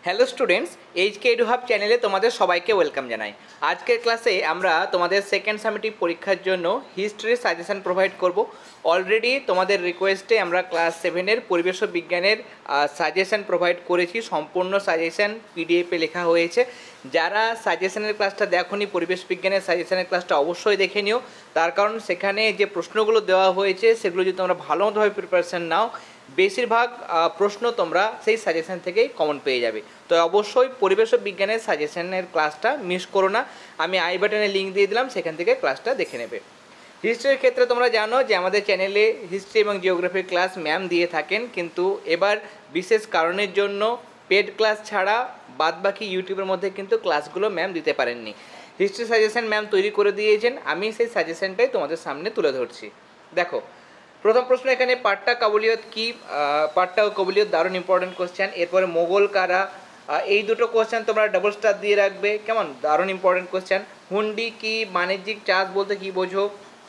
Hello students, HK Edu Hub চ্যানেলে তোমাদের সবাইকে ওয়েলকাম জানাই। আজকের ক্লাসে আমরা তোমাদের সেকেন্ড সামেটিভ পরীক্ষার জন্য হিস্ট্রির সাজেশন প্রোভাইড করব। অলরেডি তোমাদের রিকোয়েস্টে আমরা ক্লাস 7-এর পরিবেশ ও বিজ্ঞানের সাজেশন প্রোভাইড করেছি। সম্পূর্ণ সাজেশন পিডিএফে লেখা হয়েছে। যারা সাজেশনের ক্লাসটা দেখোনি, পরিবেশ বিজ্ঞানের সাজেশনের ক্লাসটা অবশ্যই দেখে নিও। তার কারণ সেখানে যে প্রশ্নগুলো দেওয়া হয়েছে সেগুলো যদি তোমরা ভালো মতোভাবে প্রিপারেশান নাও, বেশিরভাগ প্রশ্ন তোমরা সেই সাজেশন থেকেই কমন পেয়ে যাবে। তো অবশ্যই পরিবেশ ও বিজ্ঞানের সাজেশনের ক্লাসটা মিস করো না। আমি আই বাটনে লিঙ্ক দিয়ে দিলাম, সেখান থেকে ক্লাসটা দেখে নেবে। হিস্ট্রির ক্ষেত্রে তোমরা জানো যে আমাদের চ্যানেলে হিস্ট্রি এবং জিওগ্রাফির ক্লাস ম্যাম দিয়ে থাকেন, কিন্তু এবার বিশেষ কারণের জন্য পেড ক্লাস ছাড়া বাদবাকি ইউটিউবের মধ্যে কিন্তু ক্লাসগুলো ম্যাম দিতে পারেননি। হিস্ট্রি সাজেশন ম্যাম তৈরি করে দিয়েছেন, আমি সেই সাজেশনটাই তোমাদের সামনে তুলে ধরছি। দেখো, প্রথম প্রশ্ন এখানে পাট্টা কাবুলিয়ত কি। পাট্টা ও কাবুলিয়ত দারুণ ইম্পর্টেন্ট কোশ্চেন। এরপরে মোগল কারা, এই দুটো কোশ্চেন তোমরা ডাবল স্টার দিয়ে রাখবে, কেমন, দারুণ ইম্পর্টেন্ট কোশ্চেন। হুন্ডি কি, বাণিজ্যিক চাষ বলতে কি বোঝো,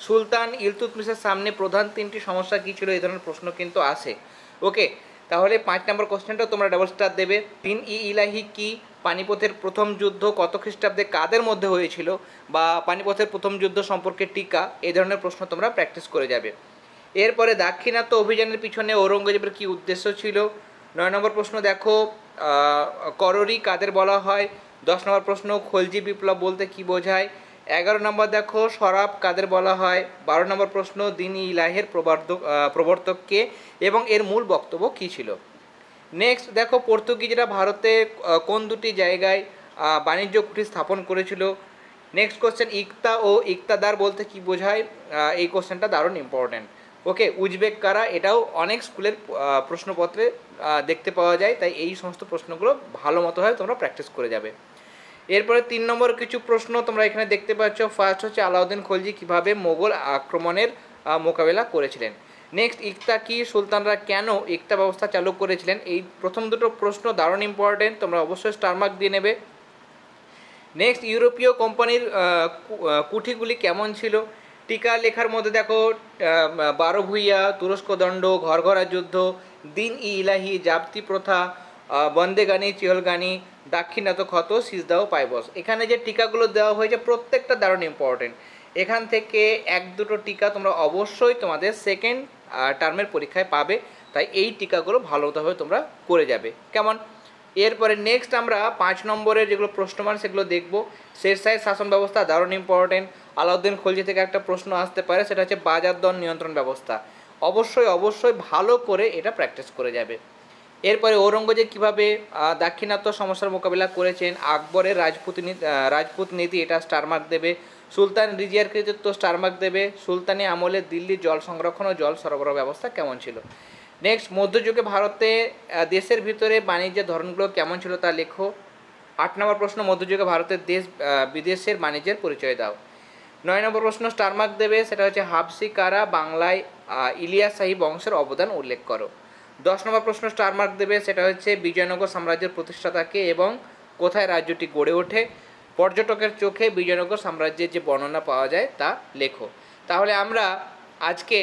সুলতান ইলতুৎমিশের সামনে প্রধান তিনটি সমস্যা কী ছিল, এই ধরনের প্রশ্ন কিন্তু আসে। ওকে, তাহলে 5 নম্বর কোশ্চেনটাও তোমরা ডাবল স্টার দেবে। ইলাহি কি, পানিপথের প্রথম যুদ্ধ কত খ্রিস্টাব্দে কাদের মধ্যে হয়েছিল, বা পানিপথের প্রথম যুদ্ধ সম্পর্কে টিকা, এই ধরনের প্রশ্ন তোমরা প্র্যাকটিস করে যাবে। এরপরে দাক্ষিণাত্য অভিযানের পিছনে ঔরঙ্গজেবের কী উদ্দেশ্য ছিল। 9 নম্বর প্রশ্ন দেখো, কররি কাদের বলা হয়। 10 নম্বর প্রশ্ন, খলজি বিপ্লব বলতে কি বোঝায়। 11 নম্বর দেখো, শরাব কাদের বলা হয়। 12 নম্বর প্রশ্ন, দিন-ই ইলাহের প্রবর্তক কে এবং এর মূল বক্তব্য কী ছিল। নেক্সট দেখো, পর্তুগিজরা ভারতে কোন দুটি জায়গায় বাণিজ্য কুঠি স্থাপন করেছিল। নেক্সট কোশ্চেন, ইকতা ও ইকতাদার বলতে কি বোঝায়। এই কোশ্চেনটা দারুণ ইম্পর্ট্যান্ট। ওকে, উজবেক কারা, এটাও অনেক স্কুলের প্রশ্নপত্রে দেখতে পাওয়া যায়, তাই এই সমস্ত প্রশ্নগুলো ভালো মতোভাবে তোমরা প্র্যাকটিস করে যাবে। এরপরে 3 নম্বর কিছু প্রশ্ন তোমরা এখানে দেখতে পাচ্ছ। ফার্স্ট হচ্ছে আলাউদ্দিন খলজি কীভাবে মোগল আক্রমণের মোকাবেলা করেছিলেন। নেক্সট, ইকতা কি, সুলতানরা কেন ইকতা ব্যবস্থা চালু করেছিলেন। এই প্রথম দুটো প্রশ্ন দারুণ ইম্পর্টেন্ট, তোমরা অবশ্যই স্টার মার্ক দিয়ে নেবে। নেক্সট, ইউরোপীয় কোম্পানির কুঠিগুলি কেমন ছিল। টিকা লেখার মধ্যে দেখো, 12 ভূঁইয়া, তুরস্ক দণ্ড, ঘরঘরা যুদ্ধ, দিন-ই ইলাহি, জাপ্তি প্রথা, বন্দেগানি, চিহলগানি, দাক্ষিণাত্য ক্ষত, সিজদাও পাইবস। এখানে যে টিকাগুলো দেওয়া হয়েছে প্রত্যেকটা দারুণ ইম্পর্টেন্ট। এখান থেকে 1-2 টিকা তোমরা অবশ্যই তোমাদের সেকেন্ড টার্মের পরীক্ষায় পাবে, তাই এই টিকাগুলো ভালোভাবে তোমরা করে যাবে, কেমন। এরপরে নেক্সট আমরা 5 নম্বরের যেগুলো প্রশ্নমান সেগুলো দেখব। শেরশাহের শাসন ব্যবস্থা দারুণ ইম্পর্টেন্ট। আলাউদ্দিন খলজি থেকে একটা প্রশ্ন আসতে পারে, সেটা হচ্ছে বাজার দর নিয়ন্ত্রণ ব্যবস্থা। অবশ্যই ভালো করে এটা প্র্যাকটিস করে যাবে। এরপরে ঔরঙ্গজেব কীভাবে দাক্ষিণাত্য সমস্যার মোকাবিলা করেছেন। আকবরের রাজপুত নীতি, এটা স্টার মার্ক দেবে। সুলতান রিজিয়ার কৃতিত্ব স্টার মার্ক দেবে। সুলতানি আমলে দিল্লির জল সংরক্ষণ ও জল সরবরাহ ব্যবস্থা কেমন ছিল। নেক্সট, মধ্যযুগে ভারতে দেশের ভিতরে বাণিজ্যের ধরনগুলো কেমন ছিল তা লেখো। 8 নম্বর প্রশ্ন, মধ্যযুগে ভারতের দেশ বিদেশের বাণিজ্যের পরিচয় দাও। 9 নম্বর প্রশ্ন স্টার মার্ক দেবে, সেটা হচ্ছে হাবসি কারা, বাংলায় ইলিয়াস শাহী বংশের অবদান উল্লেখ করো। 10 নম্বর প্রশ্ন স্টার মার্ক দেবে, সেটা হচ্ছে বিজয়নগর সাম্রাজ্যের প্রতিষ্ঠাতাকে এবং কোথায় রাজ্যটি গড়ে ওঠে। পর্যটকের চোখে বিজয়নগর সাম্রাজ্যের যে বর্ণনা পাওয়া যায় তা লেখো। তাহলে আমরা আজকে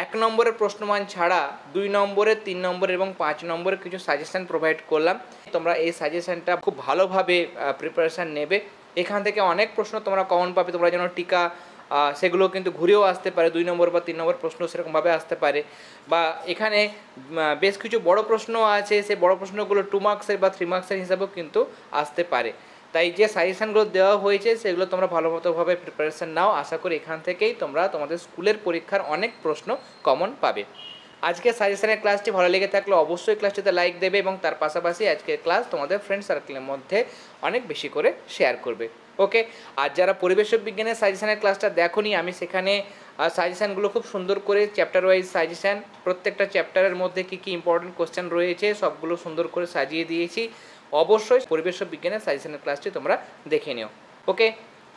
1 নম্বরের প্রশ্নমান ছাড়া 2 নম্বরের, 3 নম্বরের এবং 5 নম্বরের কিছু সাজেশান প্রোভাইড করলাম। তোমরা এই সাজেশানটা খুব ভালোভাবে প্রিপারেশান নেবে। এখান থেকে অনেক প্রশ্ন তোমরা কমন পাবে। তোমরা যেন টিকা সেগুলো কিন্তু ঘুরেও আসতে পারে, 2 নম্বর বা 3 নম্বর প্রশ্ন সেরকমভাবে আসতে পারে, বা এখানে বেশ কিছু বড় প্রশ্ন আছে, সেই বড় প্রশ্নগুলো 2 মার্কসের বা 3 মার্কসের হিসাবেও কিন্তু আসতে পারে। তাই যে সাজেশানগুলো দেওয়া হয়েছে সেগুলো তোমরা ভালো মতোভাবে প্রিপারেশান নাও। আশা করি এখান থেকেই তোমরা তোমাদের স্কুলের পরীক্ষার অনেক প্রশ্ন কমন পাবে। আজকের সাজেশনের ক্লাসটি ভালো লেগে থাকলে অবশ্যই ক্লাসটিতে লাইক দেবে এবং তার পাশাপাশি আজকের ক্লাস তোমাদের ফ্রেন্ড সার্কেলের মধ্যে অনেক বেশি করে শেয়ার করবে। ওকে, আর যারা পরিবেশ বিজ্ঞানের সাজেশনের ক্লাসটা দেখোনি, আমি সেখানে সাজেশানগুলো খুব সুন্দর করে চ্যাপ্টার ওয়াইজ সাজেশান, প্রত্যেকটা চ্যাপ্টারের মধ্যে কী কী ইম্পর্টেন্ট কোশ্চেন রয়েছে সবগুলো সুন্দর করে সাজিয়ে দিয়েছি। অবশ্যই পরিবেশ বিজ্ঞানের সাজেশনের ক্লাসটি তোমরা দেখে নিও। ওকে,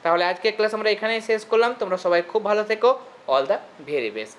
তাহলে আজকের ক্লাস আমরা এখানেই শেষ করলাম। তোমরা সবাই খুব ভালো থেকো। All the very best.